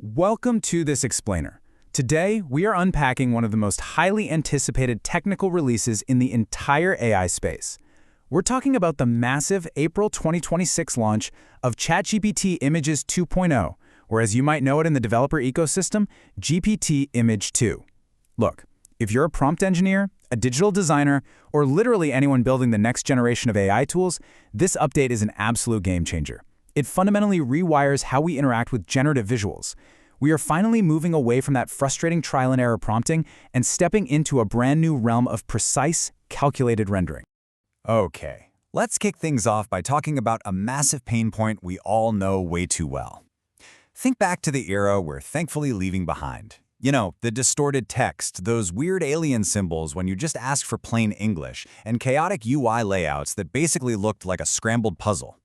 Welcome to this explainer. Today, we are unpacking one of the most highly anticipated technical releases in the entire AI space. We're talking about the massive April 2026 launch of ChatGPT Images 2.0, or as you might know it in the developer ecosystem, GPT Image 2. Look, if you're a prompt engineer, a digital designer, or literally anyone building the next generation of AI tools, this update is an absolute game changer. It fundamentally rewires how we interact with generative visuals. We are finally moving away from that frustrating trial and error prompting and stepping into a brand new realm of precise, calculated rendering. Okay, let's kick things off by talking about a massive pain point we all know way too well. Think back to the era we're thankfully leaving behind. You know, the distorted text, those weird alien symbols when you just asked for plain English, and chaotic UI layouts that basically looked like a scrambled puzzle.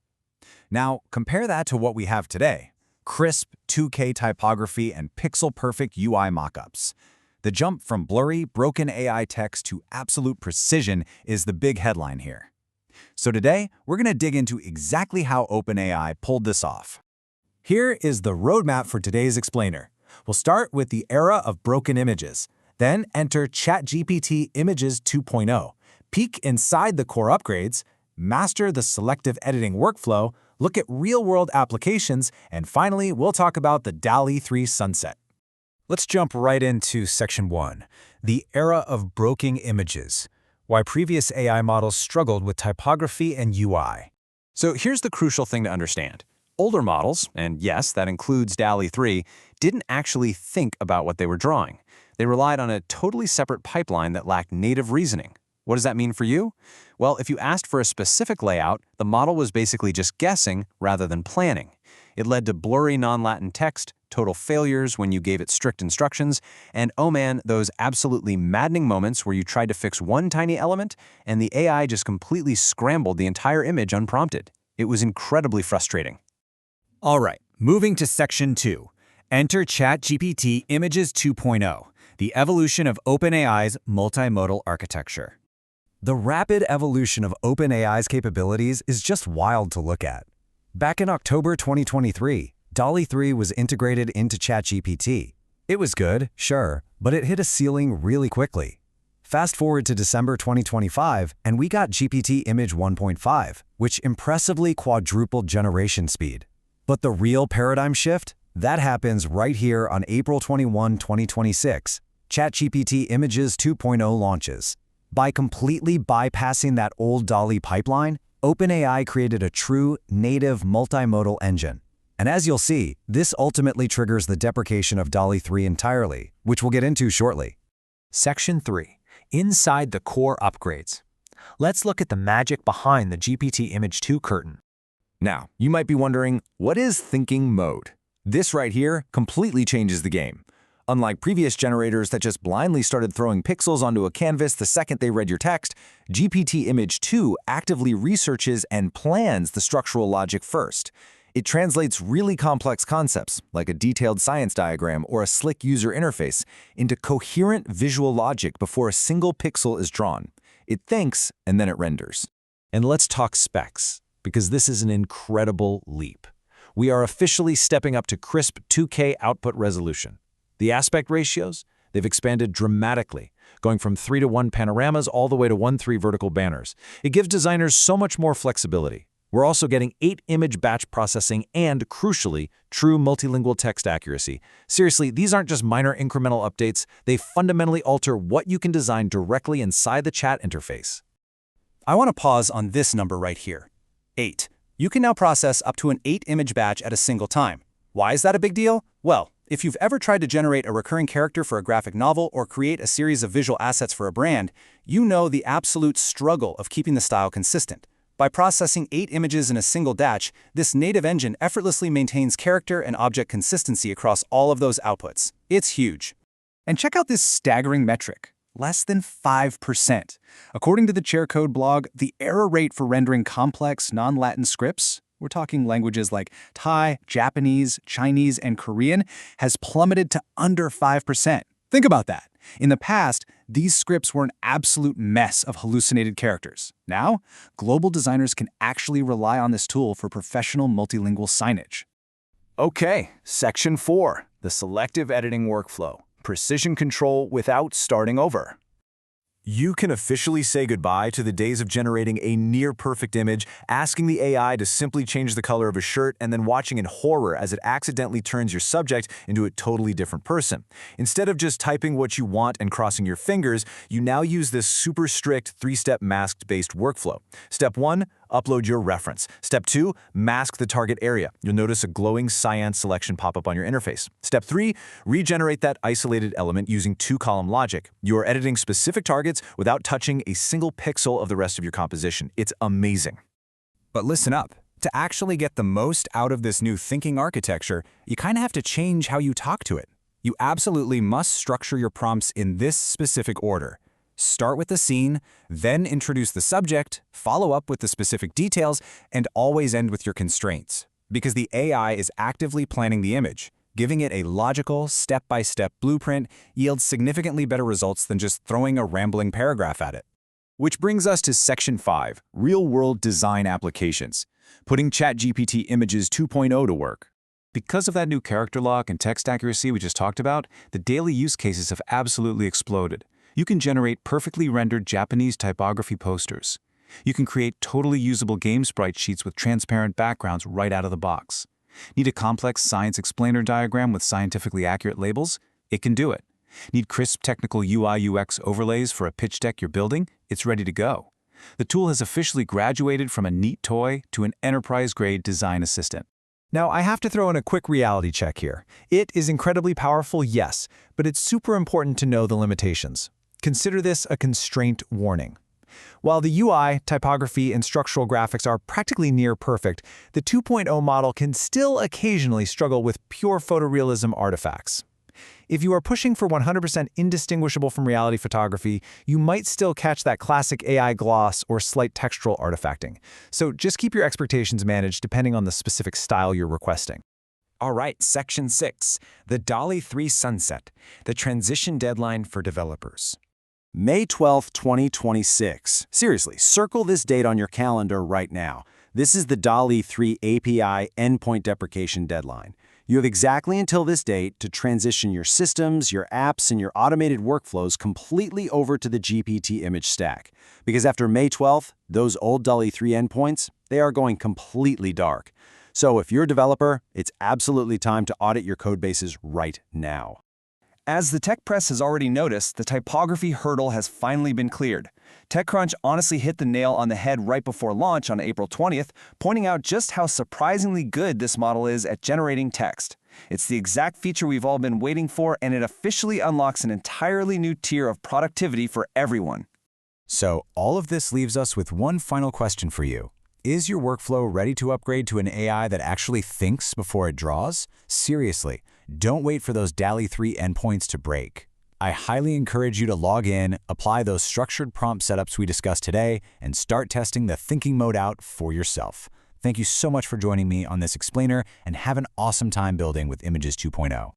Now, compare that to what we have today. Crisp, 2K typography and pixel-perfect UI mockups. The jump from blurry, broken AI text to absolute precision is the big headline here. So today, we're going to dig into exactly how OpenAI pulled this off. Here is the roadmap for today's explainer. We'll start with the era of broken images, then enter ChatGPT Images 2.0, peek inside the core upgrades, master the selective editing workflow, look at real-world applications, and finally, we'll talk about the DALL-E 3 sunset. Let's jump right into Section 1, the era of broken images, why previous AI models struggled with typography and UI. So here's the crucial thing to understand. Older models, and yes, that includes DALL-E 3, didn't actually think about what they were drawing. They relied on a totally separate pipeline that lacked native reasoning. What does that mean for you? Well, if you asked for a specific layout, the model was basically just guessing rather than planning. It led to blurry non-Latin text, total failures when you gave it strict instructions, and oh man, those absolutely maddening moments where you tried to fix one tiny element and the AI just completely scrambled the entire image unprompted. It was incredibly frustrating. All right, moving to Section 2. Enter ChatGPT Images 2.0, the evolution of OpenAI's multimodal architecture. The rapid evolution of OpenAI's capabilities is just wild to look at. Back in October 2023, DALL-E 3 was integrated into ChatGPT. It was good, sure, but it hit a ceiling really quickly. Fast forward to December 2025, and we got GPT Image 1.5, which impressively quadrupled generation speed. But the real paradigm shift? That happens right here on April 21, 2026. ChatGPT Images 2.0 launches. By completely bypassing that old DALL-E pipeline, OpenAI created a true, native multimodal engine. And as you'll see, this ultimately triggers the deprecation of DALL-E 3 entirely, which we'll get into shortly. Section 3. Inside the core upgrades. Let's look at the magic behind the GPT Image 2 curtain. Now, you might be wondering, what is thinking mode? This right here completely changes the game. Unlike previous generators that just blindly started throwing pixels onto a canvas the second they read your text, GPT Image 2 actively researches and plans the structural logic first. It translates really complex concepts, like a detailed science diagram or a slick user interface, into coherent visual logic before a single pixel is drawn. It thinks, and then it renders. And let's talk specs, because this is an incredible leap. We are officially stepping up to crisp 2K output resolution. The aspect ratios, they've expanded dramatically, going from 3:1 panoramas all the way to 1:3 vertical banners. It gives designers so much more flexibility. We're also getting 8 image batch processing and, crucially, true multilingual text accuracy. Seriously, these aren't just minor incremental updates, they fundamentally alter what you can design directly inside the chat interface. I want to pause on this number right here. 8. You can now process up to an 8-image batch at a single time. Why is that a big deal? Well, if you've ever tried to generate a recurring character for a graphic novel or create a series of visual assets for a brand, you know the absolute struggle of keeping the style consistent. By processing 8 images in a single batch, this native engine effortlessly maintains character and object consistency across all of those outputs. It's huge. And check out this staggering metric. Less than 5%. According to the Chaircode blog, the error rate for rendering complex non-Latin scripts, we're talking languages like Thai, Japanese, Chinese, and Korean, has plummeted to under 5%. Think about that. In the past, these scripts were an absolute mess of hallucinated characters. Now, global designers can actually rely on this tool for professional multilingual signage. Okay, Section 4. the selective editing workflow. Precision control without starting over. You can officially say goodbye to the days of generating a near-perfect image, asking the AI to simply change the color of a shirt, and then watching in horror as it accidentally turns your subject into a totally different person. Instead of just typing what you want and crossing your fingers, you now use this super strict three-step masked-based workflow. Step 1, upload your reference. Step 2, mask the target area. You'll notice a glowing cyan selection pop up on your interface. Step 3, regenerate that isolated element using two-column logic. You are editing specific targets without touching a single pixel of the rest of your composition. It's amazing. But listen up. To actually get the most out of this new thinking architecture, you kind of have to change how you talk to it. You absolutely must structure your prompts in this specific order. Start with the scene, then introduce the subject, follow up with the specific details, and always end with your constraints. Because the AI is actively planning the image. Giving it a logical, step-by-step blueprint yields significantly better results than just throwing a rambling paragraph at it. Which brings us to Section 5, Real-World Design Applications, putting ChatGPT Images 2.0 to work. Because of that new character lock and text accuracy we just talked about, the daily use cases have absolutely exploded. You can generate perfectly rendered Japanese typography posters. You can create totally usable game sprite sheets with transparent backgrounds right out of the box. Need a complex science explainer diagram with scientifically accurate labels? It can do it. Need crisp technical UI/UX overlays for a pitch deck you're building? It's ready to go. The tool has officially graduated from a neat toy to an enterprise-grade design assistant. Now, I have to throw in a quick reality check here. It is incredibly powerful, yes, but it's super important to know the limitations. Consider this a constraint warning. While the UI, typography, and structural graphics are practically near perfect, the 2.0 model can still occasionally struggle with pure photorealism artifacts. If you are pushing for 100% indistinguishable from reality photography, you might still catch that classic AI gloss or slight textural artifacting. So just keep your expectations managed depending on the specific style you're requesting. All right, Section 6, the DALL-E 3 sunset, the transition deadline for developers. May 12, 2026. Seriously, circle this date on your calendar right now. This is the DALL-E 3 API endpoint deprecation deadline. You have exactly until this date to transition your systems, your apps, and your automated workflows completely over to the GPT image stack. Because after May 12th, those old DALL-E 3 endpoints, they are going completely dark. So if you're a developer, it's absolutely time to audit your codebases right now. As the tech press has already noticed, the typography hurdle has finally been cleared. TechCrunch honestly hit the nail on the head right before launch on April 20th, pointing out just how surprisingly good this model is at generating text. It's the exact feature we've all been waiting for, and it officially unlocks an entirely new tier of productivity for everyone. So all of this leaves us with one final question for you. Is your workflow ready to upgrade to an AI that actually thinks before it draws? Seriously, don't wait for those DALL-E 3 endpoints to break. I highly encourage you to log in, apply those structured prompt setups we discussed today, and start testing the thinking mode out for yourself. Thank you so much for joining me on this explainer, and have an awesome time building with Images 2.0.